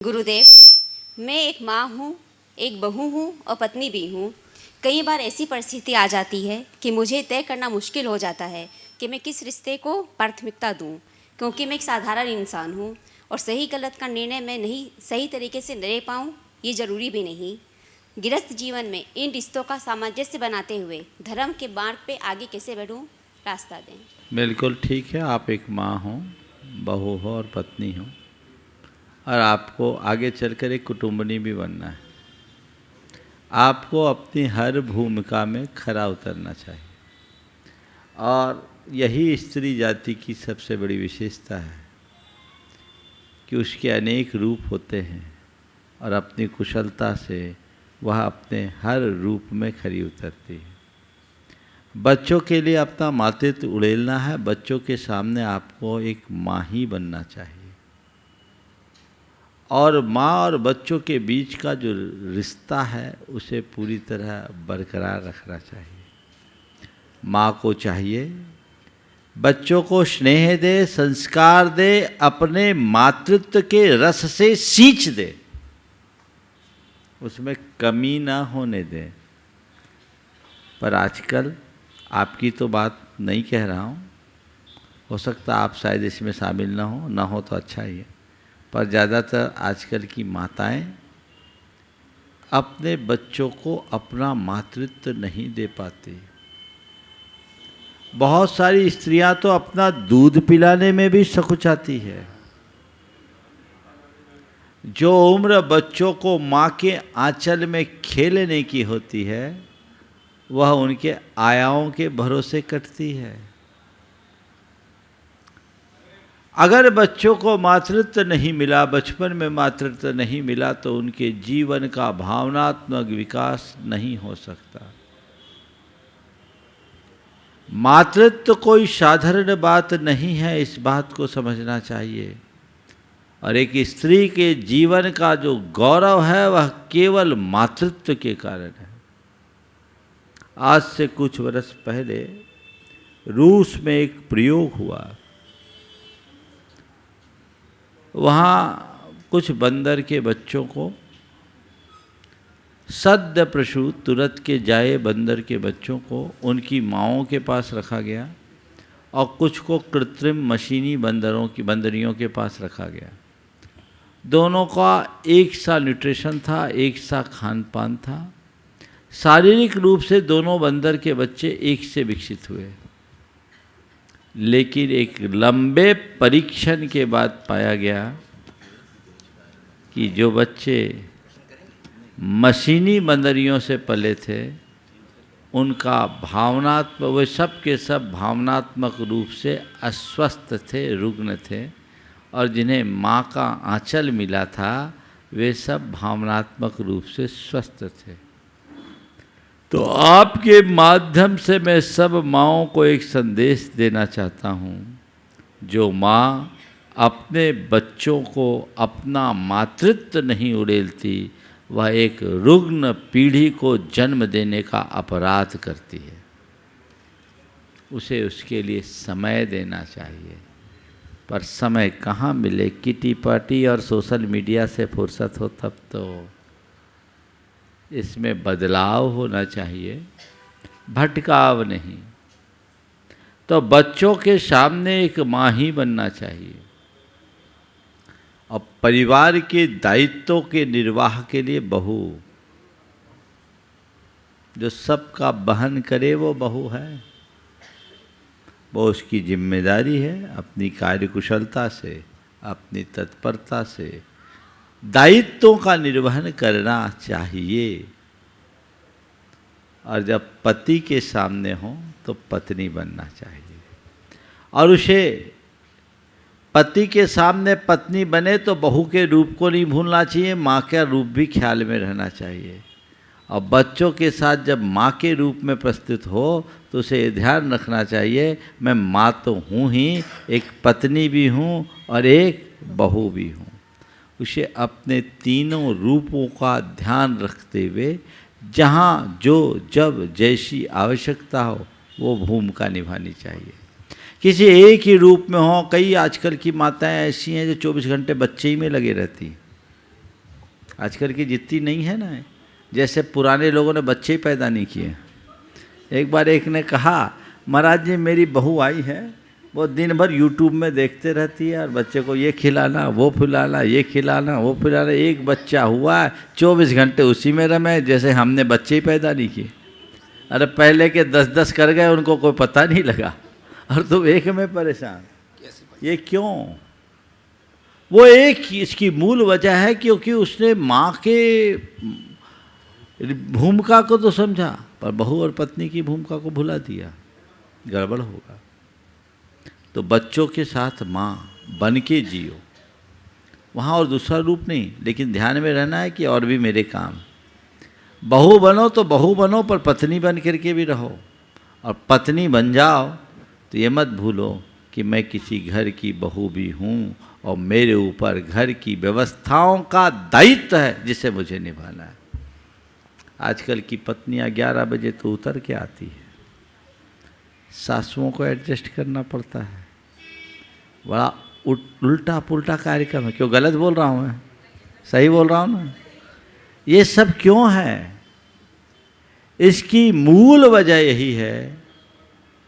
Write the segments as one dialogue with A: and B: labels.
A: गुरुदेव, मैं एक माँ हूँ, एक बहू हूँ और पत्नी भी हूँ। कई बार ऐसी परिस्थिति आ जाती है कि मुझे तय करना मुश्किल हो जाता है कि मैं किस रिश्ते को प्राथमिकता दूँ, क्योंकि मैं एक साधारण इंसान हूँ और सही गलत का निर्णय मैं नहीं सही तरीके से ले पाऊँ, ये ज़रूरी भी नहीं। गृहस्थ जीवन में इन रिश्तों का सामंजस्य बनाते हुए धर्म के मार्ग पे आगे कैसे बढ़ूँ, रास्ता दें।
B: बिल्कुल ठीक है। आप एक माँ हो, बहू हो और पत्नी हो, और आपको आगे चलकर एक कुटुंबनी भी बनना है। आपको अपनी हर भूमिका में खरा उतरना चाहिए, और यही स्त्री जाति की सबसे बड़ी विशेषता है कि उसके अनेक रूप होते हैं और अपनी कुशलता से वह अपने हर रूप में खरी उतरती है। बच्चों के लिए अपना मातृत्व उड़ेलना है। बच्चों के सामने आपको एक माँ ही बनना चाहिए, और माँ और बच्चों के बीच का जो रिश्ता है उसे पूरी तरह बरकरार रखना चाहिए। माँ को चाहिए बच्चों को स्नेह दे, संस्कार दे, अपने मातृत्व के रस से सींच दे, उसमें कमी ना होने दे। पर आजकल आपकी तो बात नहीं कह रहा हूँ, हो सकता आप शायद इसमें शामिल ना हो तो अच्छा ही है, पर ज़्यादातर आजकल की माताएं अपने बच्चों को अपना मातृत्व नहीं दे पाती। बहुत सारी स्त्रियां तो अपना दूध पिलाने में भी सकुचाती है। जो उम्र बच्चों को माँ के आंचल में खेलने की होती है, वह उनके आयाओं के भरोसे कटती है। अगर बच्चों को मातृत्व नहीं मिला, बचपन में मातृत्व नहीं मिला, तो उनके जीवन का भावनात्मक विकास नहीं हो सकता। मातृत्व कोई साधारण बात नहीं है, इस बात को समझना चाहिए। और एक स्त्री के जीवन का जो गौरव है वह केवल मातृत्व के कारण है। आज से कुछ वर्ष पहले रूस में एक प्रयोग हुआ। वहाँ कुछ बंदर के बच्चों को, सद्य प्रसूत तुरंत के जाए बंदर के बच्चों को उनकी माँओं के पास रखा गया, और कुछ को कृत्रिम मशीनी बंदरियों के पास रखा गया। दोनों का एक सा न्यूट्रिशन था, एक सा खान पान था। शारीरिक रूप से दोनों बंदर के बच्चे एक से विकसित हुए, लेकिन एक लंबे परीक्षण के बाद पाया गया कि जो बच्चे मशीनी बंदरियों से पले थे, उनका वे सब के सब भावनात्मक रूप से अस्वस्थ थे, रुग्ण थे, और जिन्हें माँ का आंचल मिला था वे सब भावनात्मक रूप से स्वस्थ थे। तो आपके माध्यम से मैं सब माँओं को एक संदेश देना चाहता हूँ। जो माँ अपने बच्चों को अपना मातृत्व नहीं उड़ेलती, वह एक रुग्ण पीढ़ी को जन्म देने का अपराध करती है। उसे उसके लिए समय देना चाहिए, पर समय कहाँ मिले। किटी पार्टी और सोशल मीडिया से फुर्सत हो तब तो। इसमें बदलाव होना चाहिए, भटकाव नहीं। तो बच्चों के सामने एक माँ ही बनना चाहिए, और परिवार के दायित्वों के निर्वाह के लिए बहू, जो सबका वहन करे वो बहू है। वो उसकी जिम्मेदारी है अपनी कार्यकुशलता से, अपनी तत्परता से दायित्वों का निर्वहन करना चाहिए। और जब पति के सामने हो तो पत्नी बनना चाहिए, और उसे पति के सामने पत्नी बने तो बहू के रूप को नहीं भूलना चाहिए, माँ का रूप भी ख्याल में रहना चाहिए। और बच्चों के साथ जब माँ के रूप में प्रस्तुत हो तो उसे ध्यान रखना चाहिए, मैं माँ तो हूँ ही, एक पत्नी भी हूँ और एक बहू भी हूँ। उसे अपने तीनों रूपों का ध्यान रखते हुए जहाँ जो जब जैसी आवश्यकता हो वो भूमिका निभानी चाहिए। किसी एक ही रूप में हो। कई आजकल की माताएं ऐसी हैं जो 24 घंटे बच्चे ही में लगे रहती हैं। आजकल की जितनी नहीं है ना, जैसे पुराने लोगों ने बच्चे ही पैदा नहीं किए। एक बार एक ने कहा, महाराज जी मेरी बहू आई है, वो दिन भर यूट्यूब में देखते रहती है और बच्चे को ये खिलाना वो खिलाना, ये खिलाना वो खिलाना, एक बच्चा हुआ 24 घंटे उसी में रमे जैसे हमने बच्चे ही पैदा नहीं किए। अरे पहले के 10-10 कर गए, उनको कोई पता नहीं लगा, और तुम एक में परेशान, ये क्यों? वो एक इसकी मूल वजह है क्योंकि उसने माँ के भूमिका को तो समझा, पर बहू और पत्नी की भूमिका को भुला दिया। गड़बड़ होगा। तो बच्चों के साथ माँ बन के जियो, वहाँ और दूसरा रूप नहीं, लेकिन ध्यान में रहना है कि और भी मेरे काम। बहू बनो तो बहू बनो, पर पत्नी बन करके भी रहो। और पत्नी बन जाओ तो ये मत भूलो कि मैं किसी घर की बहू भी हूँ और मेरे ऊपर घर की व्यवस्थाओं का दायित्व है जिसे मुझे निभाना है। आजकल की पत्नियाँ 11 बजे तो उतर के आती है, सासुओं को एडजस्ट करना पड़ता है। बड़ा उल्टा पुल्टा कार्यक्रम है। क्यों गलत बोल रहा हूँ मैं? सही बोल रहा हूँ ना? ये सब क्यों है? इसकी मूल वजह यही है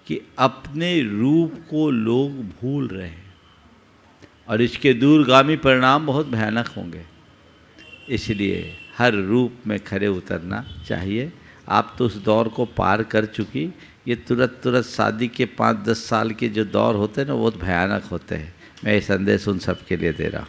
B: कि अपने रूप को लोग भूल रहे हैं और इसके दूरगामी परिणाम बहुत भयानक होंगे। इसलिए हर रूप में खरे उतरना चाहिए। आप तो उस दौर को पार कर चुकी। ये तुरंत शादी के 5-10 साल के जो दौर होते हैं ना, वो बहुत भयानक होते हैं। मैं ये संदेश उन सब के लिए दे रहा हूँ।